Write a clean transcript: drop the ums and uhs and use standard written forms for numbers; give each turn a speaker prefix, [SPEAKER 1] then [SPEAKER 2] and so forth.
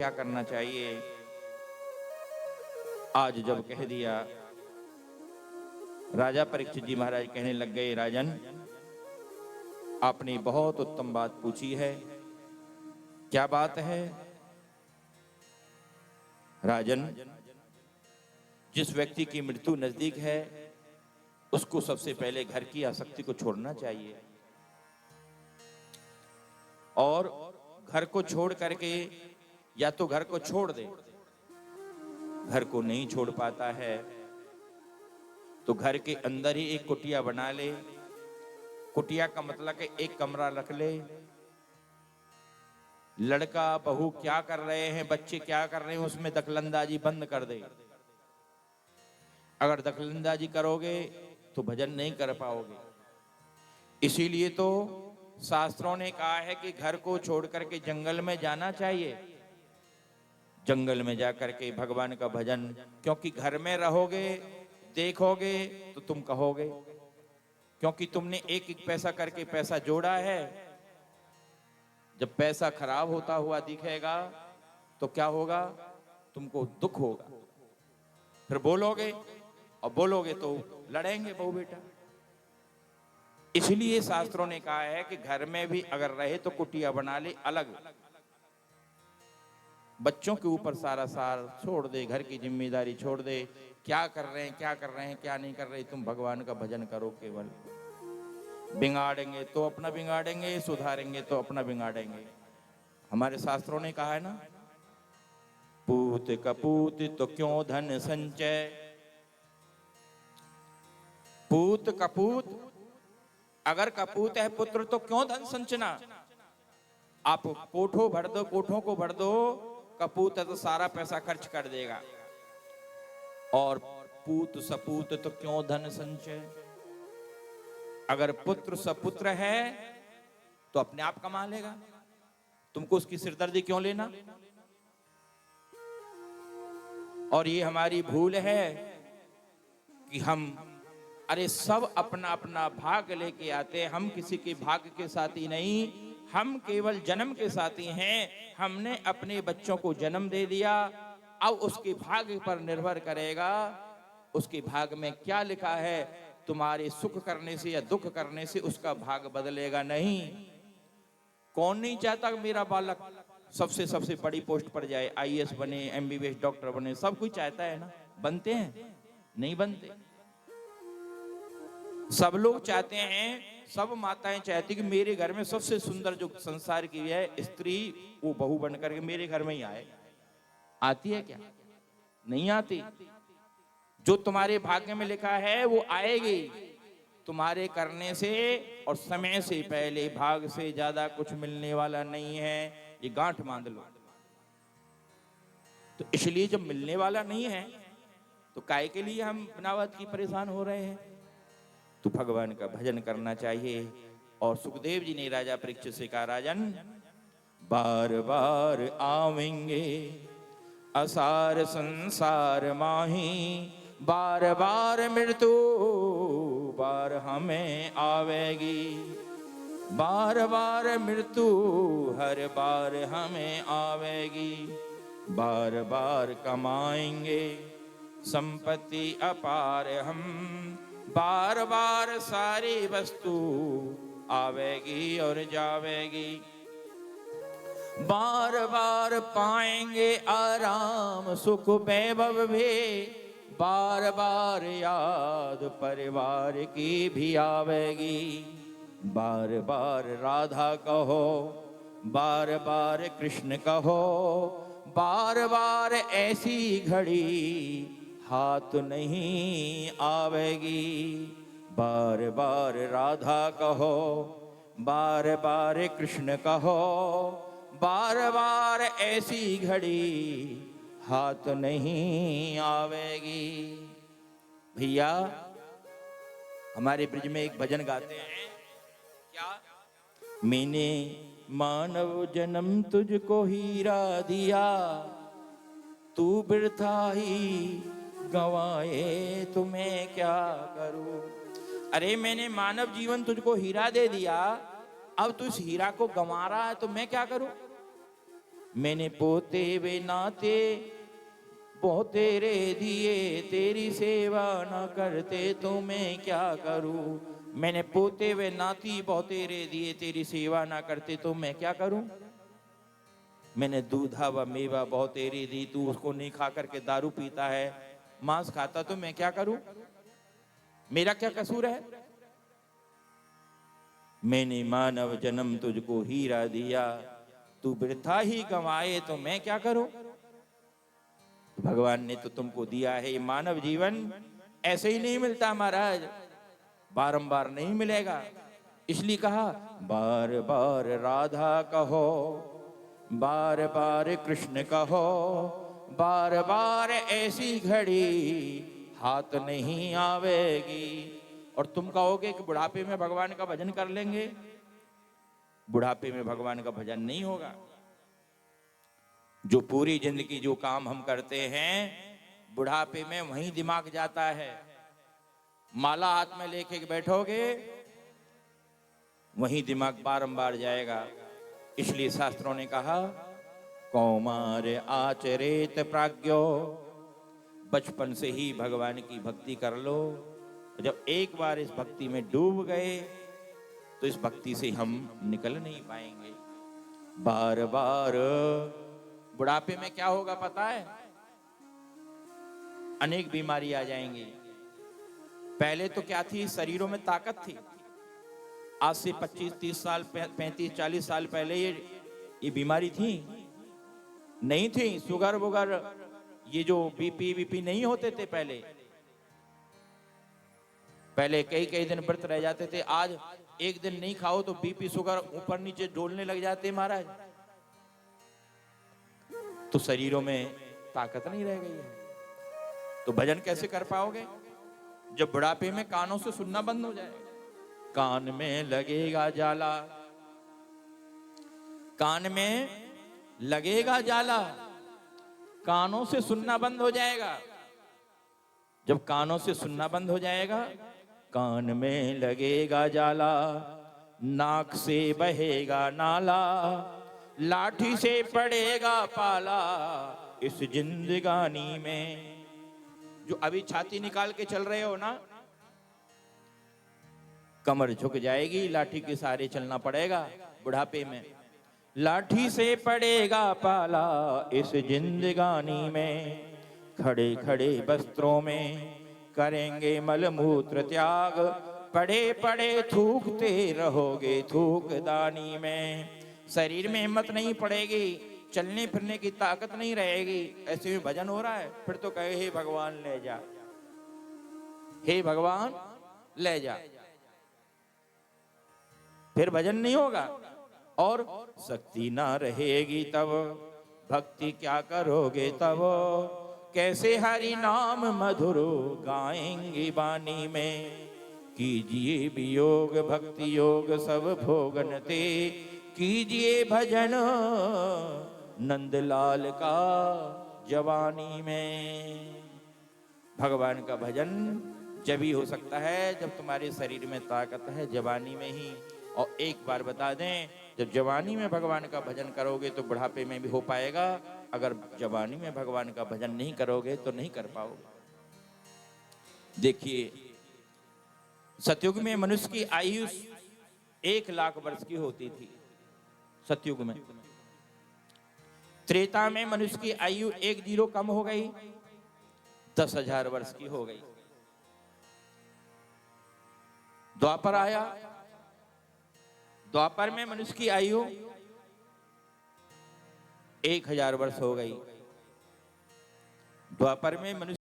[SPEAKER 1] क्या करना चाहिए। आज जब कह दिया, राजा परीक्षित जी महाराज कहने लग गए, राजन आपने बहुत उत्तम बात पूछी है। क्या बात है? राजन, जिस व्यक्ति की मृत्यु नजदीक है उसको सबसे पहले घर की आसक्ति को छोड़ना चाहिए, और घर को छोड़ करके या तो घर को छोड़ दे, घर को नहीं छोड़ पाता है तो घर के अंदर ही एक कुटिया बना ले। कुटिया का मतलब है एक कमरा रख ले। लड़का बहू क्या कर रहे हैं, बच्चे क्या कर रहे हैं, उसमें दखलंदाजी बंद कर दे। अगर दखलंदाजी करोगे तो भजन नहीं कर पाओगे। इसीलिए तो शास्त्रों ने कहा है कि घर को छोड़ करके जंगल में जाना चाहिए। जंगल में जाकर के भगवान का भजन, क्योंकि घर में रहोगे देखोगे तो तुम कहोगे, क्योंकि तुमने एक एक पैसा करके पैसा जोड़ा है। जब पैसा खराब होता हुआ दिखेगा तो क्या होगा? तुमको दुख होगा, फिर बोलोगे, और बोलोगे तो लड़ेंगे बहू बेटा। इसलिए शास्त्रों ने कहा है कि घर में भी अगर रहे तो कुटिया बना ले अलग। बच्चों के ऊपर सारा सार छोड़ दे, घर की जिम्मेदारी छोड़ दे। क्या कर रहे हैं, क्या कर रहे हैं, क्या नहीं कर रहे, तुम भगवान का भजन करो केवल। बिगाड़ेंगे तो अपना बिगाड़ेंगे, सुधारेंगे तो अपना बिगाड़ेंगे। हमारे शास्त्रों ने कहा है ना, पूत कपूत तो क्यों धन संचय। पूत कपूत, अगर कपूत है पुत्र तो क्यों धन संचना। आप कोठों भर दो, कोठों को भर दो, कपूत है तो सारा पैसा खर्च कर देगा। और पूत सपूत तो क्यों धन संचय। अगर पुत्र सपुत्र है तो अपने आप कमा लेगा, तुमको उसकी सिरदर्दी क्यों लेना। और ये हमारी भूल है कि हम अरे सब अपना अपना भाग लेके आते हैं। हम किसी के भाग्य के साथी नहीं, हम केवल जन्म के साथी हैं। हमने अपने बच्चों को जन्म दे दिया, अब उसके भाग्य पर निर्भर करेगा उसके भाग्य में क्या लिखा है। तुम्हारे सुख करने से या दुख करने से उसका भाग्य बदलेगा नहीं। कौन नहीं चाहता मेरा बालक सबसे सबसे बड़ी पोस्ट पर जाए, आईएएस बने, एमबीबीएस डॉक्टर बने, सब कोई चाहता है ना। बनते हैं? नहीं बनते। सब लोग चाहते हैं, सब माताएं चाहती कि मेरे घर में सबसे सुंदर जो संसार की है स्त्री, वो बहू बनकर के मेरे घर में ही आए। आती है क्या? नहीं आती। जो तुम्हारे भाग्य में लिखा है वो आएगी तुम्हारे करने से, और समय से पहले। भाग से ज्यादा कुछ मिलने वाला नहीं है, ये गांठ बांध लो। तो इसलिए जब मिलने वाला नहीं है तो काहे के लिए हम बनावट की परेशान हो रहे हैं। तो भगवान का भजन करना चाहिए। और सुखदेव जी ने राजा परीक्षित से कहा, राजन बार बार आवेंगे असार संसार माही, बार बार मृत्यु बार हमें आवेगी। बार बार मृत्यु हर बार हमें आवेगी। बार बार कमाएंगे संपत्ति अपार हम, बार बार सारी वस्तु आवेगी और जावेगी। बार बार पाएंगे आराम सुख वैभव भी, बार बार याद परिवार की भी आवेगी। बार बार राधा कहो, बार बार कृष्ण कहो, बार बार ऐसी घड़ी हाथ नहीं आवेगी। बार बार राधा कहो, बार बार कृष्ण कहो, बार बार ऐसी घड़ी हाथ नहीं आवेगी। भैया हमारे ब्रिज में एक भजन गाते हैं, क्या? मैंने मानव जन्म तुझको हीरा दिया, तू वृथा ही गवाए तो मैं क्या करूं। अरे मैंने मानव जीवन तुझको हीरा दे दिया, अब तू इस हीरा को गंवा रहा है तो मैं क्या करूं। मैंने पोते वे नाते बहुत तेरे दिए, तेरी सेवा न करते तो मैं क्या करूं। मैंने पोते वे नाती बहुत तेरे दिए, तेरी सेवा ना करते तो मैं क्या करूं। मैंने दूधा व मेवा बहुत तेरी दी, तू उसको नहीं खा करके दारू पीता है, मांस खाता, तो मैं क्या करूं, मेरा क्या कसूर है। मैंने मानव जन्म तुझको हीरा दिया, तू वृथा ही गंवाए तो मैं क्या करूं। भगवान ने तो तुमको दिया है मानव जीवन, ऐसे ही नहीं मिलता महाराज, बारंबार नहीं मिलेगा। इसलिए कहा बार बार राधा कहो, बार बार कृष्ण कहो, बार बार ऐसी घड़ी हाथ नहीं आवेगी। और तुम कहोगे कि बुढ़ापे में भगवान का भजन कर लेंगे, बुढ़ापे में भगवान का भजन नहीं होगा। जो पूरी जिंदगी जो काम हम करते हैं, बुढ़ापे में वहीं दिमाग जाता है। माला हाथ में लेके बैठोगे, वहीं दिमाग बारंबार जाएगा। इसलिए शास्त्रों ने कहा कौमार आचरेत प्राज्ञो, बचपन से ही भगवान की भक्ति कर लो। जब एक बार इस भक्ति में डूब गए तो इस भक्ति से हम निकल नहीं पाएंगे। बार बार बुढ़ापे में क्या होगा पता है, अनेक बीमारी आ जाएंगी। पहले तो क्या थी, शरीरों में ताकत थी। आज से 25-30 साल 35-40 साल पहले ये बीमारी थी नहीं थी। शुगर वुगर, ये जो बीपी नहीं होते थे पहले कई कई दिन व्रत रह जाते थे। आज एक दिन नहीं खाओ तो बीपी शुगर ऊपर नीचे डोलने लग जाते महाराज। तो शरीरों में ताकत नहीं रह गई है, तो भजन कैसे कर पाओगे जब बुढ़ापे में कानों से सुनना बंद हो जाएगा। कान में लगेगा जाला, कान में लगेगा जाला, कानों से सुनना बंद हो जाएगा। जब कानों से सुनना बंद हो जाएगा, कान में लगेगा जाला, नाक से बहेगा नाला, लाठी से पड़ेगा पाला इस जिंदगानी में। जो अभी छाती निकाल के चल रहे हो ना, कमर झुक जाएगी, लाठी के सहारे चलना पड़ेगा बुढ़ापे में। लाठी से पड़ेगा पाला इस जिंदगानी में, खड़े खड़े वस्त्रों में करेंगे मलमूत्र त्याग, पड़े पड़े थूकते रहोगे थूकदानी में। शरीर में हिम्मत नहीं पड़ेगी, चलने फिरने की ताकत नहीं रहेगी। ऐसे में भजन हो रहा है, फिर तो कहे हे भगवान ले जा, हे भगवान ले जा, फिर भजन नहीं होगा। और शक्ति ना रहेगी तब भक्ति क्या करोगे तब, कैसे हरि नाम मधुर गाएंगे बानी में। कीजिए वियोग भक्ति योग सब भोगन ते, कीजिए भजन नंदलाल का जवानी में। भगवान का भजन जब ही हो सकता है जब तुम्हारे शरीर में ताकत है, जवानी में ही। और एक बार बता दें, जब जवानी में भगवान का भजन करोगे तो बुढ़ापे में भी हो पाएगा। अगर जवानी में भगवान का भजन नहीं करोगे तो नहीं कर पाओगे। देखिए, सतयुग में मनुष्य की आयु 1 लाख वर्ष की होती थी, सतयुग में। त्रेता में मनुष्य की आयु 1 जीरो कम हो गई, 10,000 वर्ष की हो गई। द्वापर आया, द्वापर में मनुष्य की आयु 1000 वर्ष हो गई। द्वापर में मनुष्य